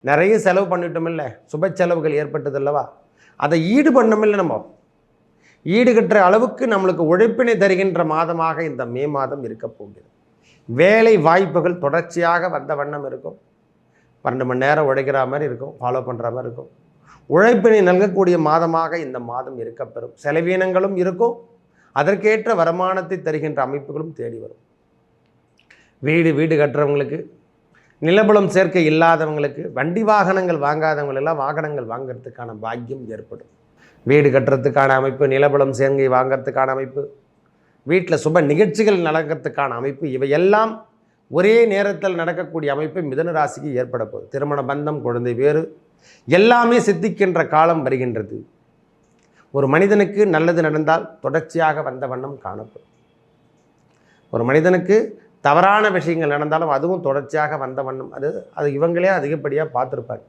நிறைய செலவு பண்ணிட்டோமில்ல, சுப செலவுகள் ஏற்பட்டது அல்லவா, அதை ஈடு பண்ணமில்லை. நம்ம ஈடுகட்டுற அளவுக்கு நம்மளுக்கு உழைப்பினை தருகின்ற மாதமாக இந்த மே மாதம் இருக்க போகிறது. வேலை வாய்ப்புகள் தொடர்ச்சியாக வந்த வண்ணம் இருக்கும். 12 மணி நேரம் உழைக்கிற மாதிரி இருக்கும், ஃபாலோ பண்ணுற மாதிரி இருக்கும். உழைப்பினை நல்கக்கூடிய மாதமாக இந்த மாதம் இருக்கப்பெறும். செலவீனங்களும் இருக்கும், அதற்கேற்ற வருமானத்தை தருகின்ற அமைப்புகளும் தேடி வரும். வீடு கட்டுறவங்களுக்கு, நிலபுலம் சேர்க்கை இல்லாதவங்களுக்கு, வண்டி வாகனங்கள் வாங்காதவங்களெல்லாம் வாகனங்கள் வாங்கிறதுக்கான பாக்கியம் ஏற்படும். வீடு கட்டுறதுக்கான அமைப்பு, நிலபுலம் சேர்க்கை வாங்கிறதுக்கான அமைப்பு, வீட்டில் சுப நிகழ்ச்சிகள் நடக்கிறதுக்கான அமைப்பு, இவையெல்லாம் ஒரே நேரத்தில் நடக்கக்கூடிய அமைப்பு மிதுன ராசிக்கு ஏற்பட போகுது. திருமண பந்தம், குழந்தை வேறு எல்லாமே சித்திக்கின்ற காலம் வருகின்றது. ஒரு மனிதனுக்கு நல்லது நடந்தால் தொடர்ச்சியாக வந்த வண்ணம் காணப்படும். ஒரு மனிதனுக்கு தவறான விஷயங்கள் நடந்தாலும் அதுவும் தொடர்ச்சியாக வந்த வண்ணம், அது இவங்களே அதிகப்படியாக பார்த்துருப்பாங்க.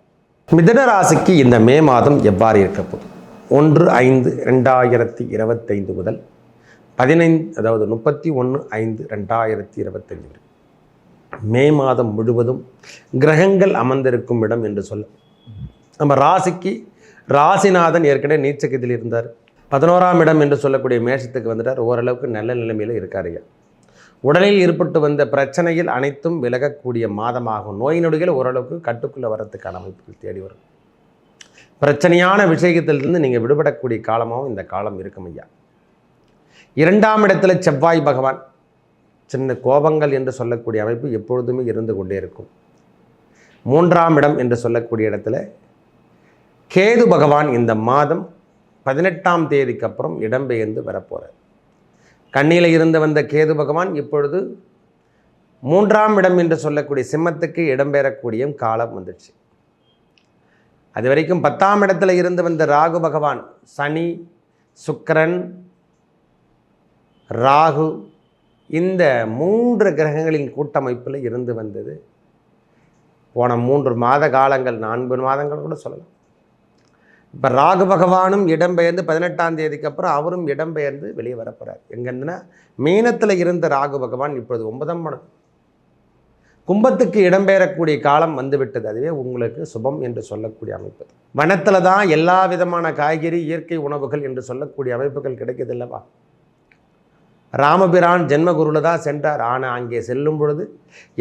மிதுன ராசிக்கு இந்த மே மாதம் எவ்வாறு இருக்க போகுது? 1/5/2025 முதல் 31/5/2025 மே மாதம் முழுவதும் கிரகங்கள் அமர்ந்திருக்கும் இடம் என்று சொல்ல, நம்ம ராசிக்கு ராசிநாதன் ஏற்கனவே நீச்சகத்தில் இருந்தார். 11ஆம் இடம் என்று சொல்லக்கூடிய மேஷத்துக்கு வந்துட்டார். ஓரளவுக்கு நல்ல நிலைமையில் இருக்கார். உடலில் ஏற்பட்டு வந்த பிரச்சனையில் அனைத்தும் விலகக்கூடிய மாதமாகும். நோய் நொடிகள் ஓரளவுக்கு கட்டுக்குள்ளே வரத்துக்கான அமைப்புகள் தேடி வரும். பிரச்சனையான விஷயத்திலிருந்து நீங்கள் விடுபடக்கூடிய காலமாகவும் இந்த காலம் இருக்கும் ஐயா. 2ஆம் இடத்துல செவ்வாய் பகவான், சின்ன கோபங்கள் என்று சொல்லக்கூடிய அமைப்பு எப்பொழுதுமே இருந்து கொண்டே இருக்கும். 3ஆம் இடம் என்று சொல்லக்கூடிய இடத்துல கேது பகவான் இந்த மாதம் 18ஆம் தேதிக்கு அப்புறம் இடம்பெயர்ந்து வரப்போகிறார். கண்ணியில் இருந்து வந்த கேது பகவான் இப்பொழுது 3ஆம் இடம் என்று சொல்லக்கூடிய சிம்மத்துக்கு இடம்பெறக்கூடிய காலம் வந்துடுச்சு. அது வரைக்கும் 10ஆம் இடத்துல இருந்து வந்த ராகு பகவான், சனி, சுக்கிரன், ராகு, இந்த 3 கிரகங்களின் கூட்டமைப்பில் இருந்து வந்தது. போன 3 மாத காலங்கள், 4 மாதங்கள் கூட சொல்லலாம். இப்போ ராகு பகவானும் இடம்பெயர்ந்து 18ஆம் தேதிக்கு அப்புறம் அவரும் இடம்பெயர்ந்து வெளியே வரப்போகிறார். எங்கேருந்துன்னா, மீனத்தில் இருந்த ராகு பகவான் இப்பொழுது 9ஆம் இடம் கும்பத்துக்கு இடம்பெயரக்கூடிய காலம் வந்துவிட்டது. அதுவே உங்களுக்கு சுபம் என்று சொல்லக்கூடிய அமைப்பு. வனத்தில் தான் எல்லா விதமான காய்கறி, இயற்கை உணவுகள் என்று சொல்லக்கூடிய அமைப்புகள் கிடைக்கிது இல்லவா. ராமபிரான் ஜென்மகுருவில் தான் சென்றார். ஆனால் அங்கே செல்லும் பொழுது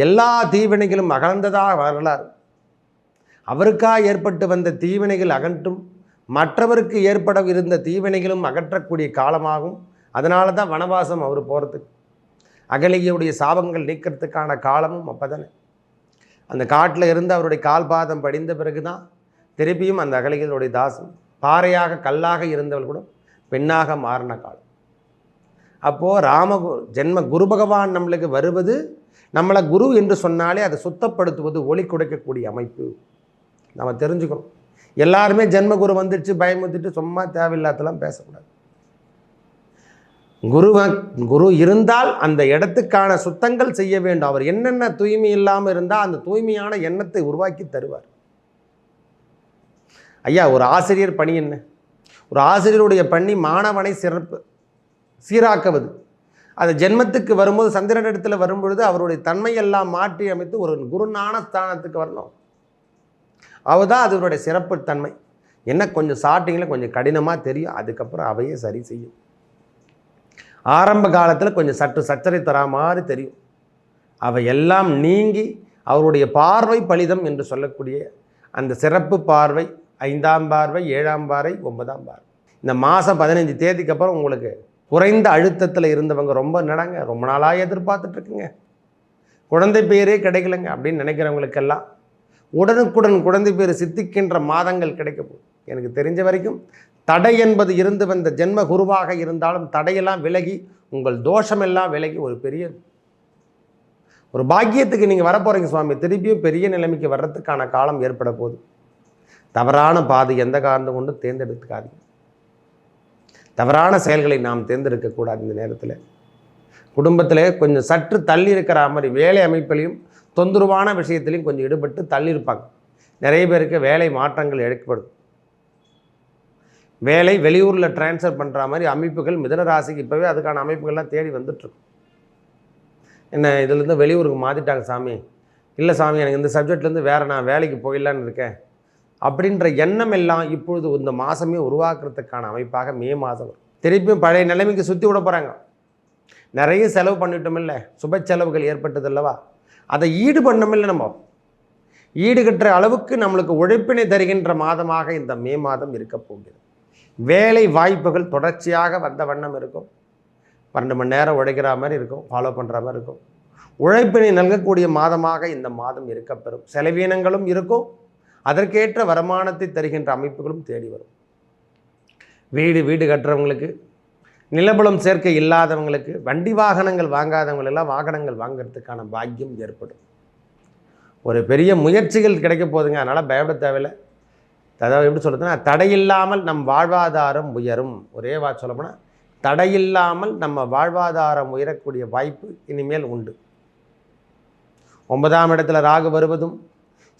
எல்லா தீவினைகளும் அகழ்ந்ததாக வரலாறு. அவருக்காக ஏற்பட்டு வந்த தீவினைகள் அகற்றும், மற்றவருக்கு ஏற்பட இருந்த தீவினைகளும் அகற்றக்கூடிய காலமாகும். அதனால தான் வனவாசம் அவர் போகிறதுக்கு, அகலிகையுடைய சாபங்கள் நீக்கிறதுக்கான காலமும் அப்போ தானே. அந்த காட்டில் இருந்து அவருடைய கால் பாதம் படிந்த பிறகு தான் திருப்பியும் அந்த அகலிகையுடைய தாசம், பாறையாக கல்லாக இருந்தவள் கூட பெண்ணாக மாறின காலம். அப்போது ஜென்ம குரு பகவான் நம்மளுக்கு வருவது, நம்மளை குரு என்று சொன்னாலே அதை சுத்தப்படுத்துவது, ஒளி குடைக்கக்கூடிய அமைப்பு நம்ம தெரிஞ்சுக்கணும். எல்லாருமே ஜென்மகுரு வந்துடுச்சு பயமுத்திட்டு சும்மா தேவையில்லாதெல்லாம் பேசக்கூடாது. குரு இருந்தால் அந்த இடத்துக்கான சுத்தங்கள் செய்ய வேண்டும். அவர் என்னென்ன தூய்மை இல்லாமல் இருந்தால் அந்த தூய்மையான எண்ணத்தை உருவாக்கி தருவார். ஐயா, ஒரு ஆசிரியர் பணி என்ன? ஒரு ஆசிரியருடைய பணி மாணவனை சீராக்குவது. அது ஜென்மத்துக்கு வரும்போது, சந்திரனிடத்தில் வரும்பொழுது அவருடைய தன்மையெல்லாம் மாற்றி அமைத்து ஒரு குருஞான ஸ்தானத்துக்கு வரணும். அவதான் அதனுடைய சிறப்பு தன்மை. என்ன கொஞ்சம் ஸ்டார்டிங்கில் கொஞ்சம் கடினமாக தெரியும், அதுக்கப்புறம் அவையே சரி செய்யும். ஆரம்ப காலத்தில் கொஞ்சம் சற்று சச்சரை தரா மாதிரி தெரியும். அவையெல்லாம் நீங்கி அவருடைய பார்வை பலிதம் என்று சொல்லக்கூடிய அந்த சிறப்பு பார்வை, 5ஆம் பார்வை, 7ஆம் பார்வை, 9ஆம் பார்வை. இந்த மாதம் 15 தேதிக்கு அப்புறம் உங்களுக்கு குறைந்த அழுத்தத்தில் இருந்தவங்க ரொம்ப நாளாக எதிர்பார்த்துட்ருக்குங்க, குழந்தை பேரே கிடைக்கலங்க அப்படின்னு நினைக்கிறவங்களுக்கெல்லாம் உடனுக்குடன் குழந்தை பேர் சித்திக்கின்ற மாதங்கள் கிடைக்க போகுது. எனக்கு தெரிஞ்ச வரைக்கும் தடை என்பது இருந்து வந்த ஜென்ம குருவாக இருந்தாலும் தடையெல்லாம் விலகி, உங்கள் தோஷமெல்லாம் விலகி ஒரு பாக்கியத்துக்கு நீங்கள் வரப்போகிறீங்க சுவாமி. திருப்பியும் பெரிய நிலைமைக்கு வர்றதுக்கான காலம் ஏற்பட போகுது. தவறான பாதை எந்த காரணம் கொண்டு தேர்ந்தெடுத்துக்காதீங்க. தவறான செயல்களை நாம் தேர்ந்தெடுக்கக்கூடாது. இந்த நேரத்தில் குடும்பத்தில் கொஞ்சம் சற்று தள்ளி இருக்கிற மாதிரி வேலை அமைப்பிலையும் தொந்தரவான விஷயத்திலையும் கொஞ்சம் ஈடுபட்டு தள்ளி இருப்பாங்க. நிறைய பேருக்கு வேலை மாற்றங்கள் ஏற்படும். வேலை வெளியூரில் டிரான்ஸ்ஃபர் பண்ணுற மாதிரி அமைப்புகள் மிதுன ராசிக்கு இப்போவே அதுக்கான அமைப்புகள்லாம் தேடி வந்துட்டுருக்கும். என்ன இதுலேருந்து வெளியூருக்கு மாற்றிட்டாங்க சாமி, இல்லை சாமி எனக்கு இந்த சப்ஜெக்ட்லேருந்து வேறு நான் வேலைக்கு போயிடலான்னு இருக்கேன் அப்படின்ற எண்ணம் எல்லாம் இப்பொழுது இந்த மாதமே உருவாக்குறதுக்கான அமைப்பாக மே மாதம் வரும். திருப்பியும் பழைய நிலைமைக்கு சுற்றி விட போகிறாங்க. நிறைய செலவு பண்ணிட்டோம் இல்லை, சுப செலவுகள் ஏற்பட்டது அல்லவா, அதை ஈடு பண்ணோம் இல்லை, நம்ம ஈடுகட்டுற அளவுக்கு நம்மளுக்கு உழைப்பினை தருகின்ற மாதமாக இந்த மே மாதம் இருக்க போகிறது. வேலை வாய்ப்புகள் தொடர்ச்சியாக வந்த வண்ணம் இருக்கும். 12 மணி நேரம் உழைக்கிற மாதிரி இருக்கும், ஃபாலோ பண்ணுற மாதிரி இருக்கும். உழைப்பினை நல்கக்கூடிய மாதமாக இந்த மாதம் இருக்கப்பெறும். செலவீனங்களும் இருக்கும், அதற்கேற்ற வருமானத்தை தருகின்ற அமைப்புகளும் தேடி வரும். வீடு கட்டுறவங்களுக்கு, நிலபுலம் சேர்க்கை இல்லாதவங்களுக்கு, வண்டி வாகனங்கள் வாங்காதவங்களெல்லாம் வாகனங்கள் வாங்கிறதுக்கான பாக்கியம் ஏற்படும். ஒரு பெரிய முயற்சிகள் கிடைக்க போகுதுங்க, அதனால் பயப்பட தேவையில்லை. அதாவது எப்படி சொல்கிறதுன்னா, தடையில்லாமல் நம் வாழ்வாதாரம் உயரும். ஒரே வார்த்தை சொல்லப்போனால், தடையில்லாமல் நம்ம வாழ்வாதாரம் உயரக்கூடிய வாய்ப்பு இனிமேல் உண்டு. 9ஆம் இடத்துல ராகு வருவதும்,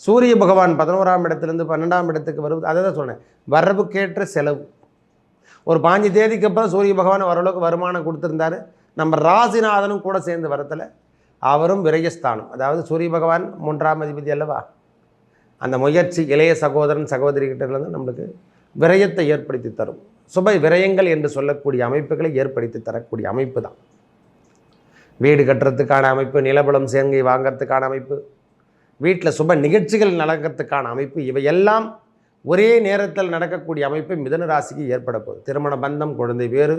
சூரிய பகவான் 11ஆம் இடத்துலேருந்து 12ஆம் இடத்துக்கு வருவது, அதை தான் சொன்னேன், வரவுக்கேற்ற செலவு. ஒரு 5 தேதிக்கு அப்புறம் சூரிய பகவான் ஓரளவுக்கு வருமானம் கொடுத்துருந்தாரு. நம்ம ராசிநாதனும் கூட சேர்ந்து வரத்தில் அவரும் விரயஸ்தானம், அதாவது சூரிய பகவான் 3ஆம் அதிபதி அல்லவா, அந்த முயற்சி இளைய சகோதரன் சகோதரிகிட்டேருந்து நம்மளுக்கு விரயத்தை ஏற்படுத்தி தரும். சுப விரயங்கள் என்று சொல்லக்கூடிய அமைப்புகளை ஏற்படுத்தி தரக்கூடிய அமைப்பு தான். வீடு கட்டுறதுக்கான அமைப்பு, நிலபலம் சேர்க்கை வாங்கிறதுக்கான அமைப்பு, வீட்டில் சுப நிகழ்ச்சிகள் நடக்கிறதுக்கான அமைப்பு, இவையெல்லாம் ஒரே நேரத்தில் நடக்கக்கூடிய அமைப்பு மிதுன ராசிக்கு ஏற்பட போகுது. திருமண பந்தம், குழந்தை வேறு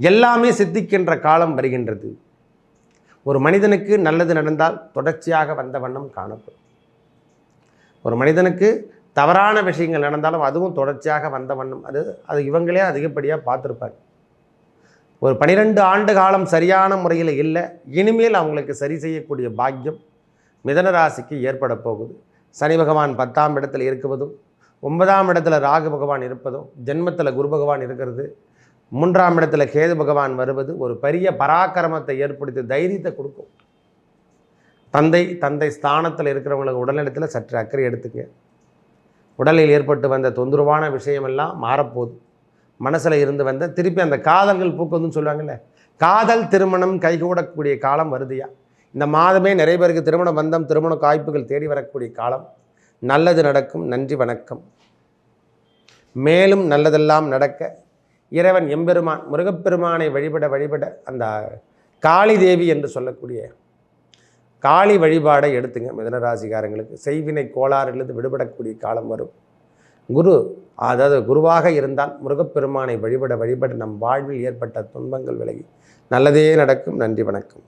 எல்லாமே சித்திக்கின்ற காலம் வருகின்றது. ஒரு மனிதனுக்கு நல்லது நடந்தால் தொடர்ச்சியாக வந்த வண்ணம் காணப்படும். ஒரு மனிதனுக்கு தவறான விஷயங்கள் நடந்தாலும் அதுவும் தொடர்ச்சியாக வந்த வண்ணம், அது இவங்களே அதிகப்படியாக பார்த்துருப்பாங்க. ஒரு 12 ஆண்டு காலம் சரியான முறையில் இல்லை, இனிமேல் அவங்களுக்கு சரி செய்யக்கூடிய பாக்கியம் மிதுன ராசிக்கு ஏற்பட போகுது. சனி பகவான் 10ஆம் இடத்தில் இருக்குவதும், 9ஆம் இடத்துல ராகு பகவான் இருப்பதும், ஜென்மத்தில் குரு பகவான் இருக்கிறது, 3ஆம் இடத்துல கேது பகவான் வருவது ஒரு பெரிய பராக்கிரமத்தை ஏற்படுத்தி தைரியத்தை கொடுக்கும். தந்தை ஸ்தானத்தில் இருக்கிறவங்களுக்கு உடல்நலத்தில் சற்று அக்கறை எடுத்துங்க. உடலில் ஏற்பட்டு வந்த தொந்தரவான விஷயமெல்லாம் மாறப்போகுது. மனசில் இருந்து வந்த திருப்பி அந்த காதல்கள் பூக்குதுன்னு சொல்லுவாங்கல்ல, காதல் திருமணம் கைகூடக்கூடிய காலம் வருதுயா. இந்த மாதமே நிறைய பேருக்கு திருமண பந்தம், திருமண வாய்ப்புகள் தேடி வரக்கூடிய காலம். நல்லது நடக்கும். நன்றி, வணக்கம். மேலும் நல்லதெல்லாம் நடக்க இறைவன் எம்பெருமான் முருகப்பெருமானை வழிபட அந்த காளி தேவி என்று சொல்லக்கூடிய காளி வழிபாடை எடுத்துங்க. மிதுனராசிக்காரங்களுக்கு செய்வினை கோளாறுகளிலிருந்து விடுபடக்கூடிய காலம் வரும். குருவாக இருந்தால் முருகப்பெருமானை வழிபட நம் வாழ்வில் ஏற்பட்ட துன்பங்கள் விலகி நல்லதே நடக்கும். நன்றி, வணக்கம்.